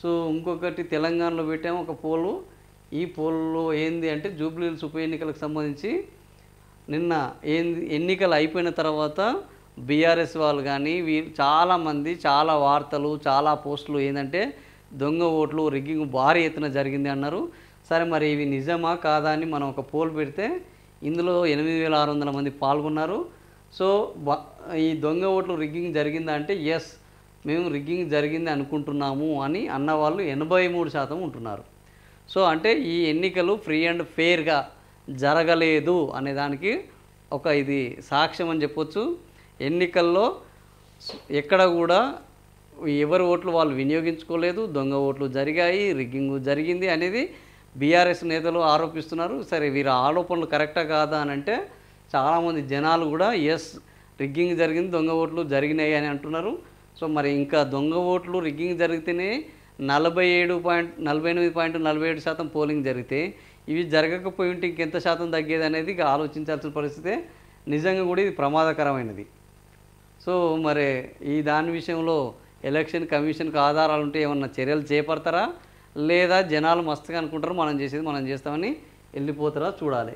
So ఇంకొకటి తెలంగాణలో పెట్టాము ఒక పోలు. ఈ పోల్లో ఏంది అంటే జూబ్లీహిల్స్ ఉప ఎన్నికలకు సంబంధించి నిన్న ఎన్నికలు అయిపోయిన తర్వాత బీఆర్ఎస్ వాళ్ళు కానీ చాలామంది చాలా వార్తలు చాలా పోస్టులు ఏంటంటే దొంగ ఓట్లు రిగ్గింగ్ భారీ ఎత్తున జరిగింది అన్నారు. సరే మరి ఇవి నిజమా కాదా అని మనం ఒక పోల్ పెడితే ఇందులో 8,600 మంది పాల్గొన్నారు. సో ఈ దొంగ ఓట్లు రిగ్గింగ్ జరిగిందా అంటే ఎస్ మేము రిగ్గింగ్ జరిగింది అనుకుంటున్నాము అని అన్నవాళ్ళు 83% ఉంటున్నారు. సో అంటే ఈ ఎన్నికలు ఫ్రీ అండ్ ఫెయిర్గా జరగలేదు అనేదానికి ఒక ఇది సాక్ష్యం అని చెప్పొచ్చు. ఎన్నికల్లో ఎక్కడ కూడా ఎవరి ఓట్లు వాళ్ళు వినియోగించుకోలేదు, దొంగ ఓట్లు జరిగాయి, రిగ్గింగ్ జరిగింది అనేది బీఆర్ఎస్ నేతలు ఆరోపిస్తున్నారు. సరే వీరి ఆరోపణలు కరెక్టా కాదా అని అంటే చాలామంది జనాలు కూడా ఎస్ రిగ్గింగ్ జరిగింది, దొంగ ఓట్లు జరిగినాయి అని అంటున్నారు. సో మరి ఇంకా దొంగ ఓట్లు రిగ్గింగ్ జరిగితేనే 48.47% పోలింగ్ జరిగితే ఇవి జరగకపోయి ఉంటే ఇంకెంత శాతం తగ్గేది అనేది ఆలోచించాల్సిన పరిస్థితే. నిజంగా కూడా ఇది ప్రమాదకరమైనది. సో మరి దాని విషయంలో ఎలక్షన్ కమిషన్కి ఆధారాలు ఉంటే ఏమన్నా చర్యలు చేపడతారా లేదా జనాలు మస్తుగా అనుకుంటారు మనం చేసేది మనం చేస్తామని వెళ్ళిపోతారా చూడాలి.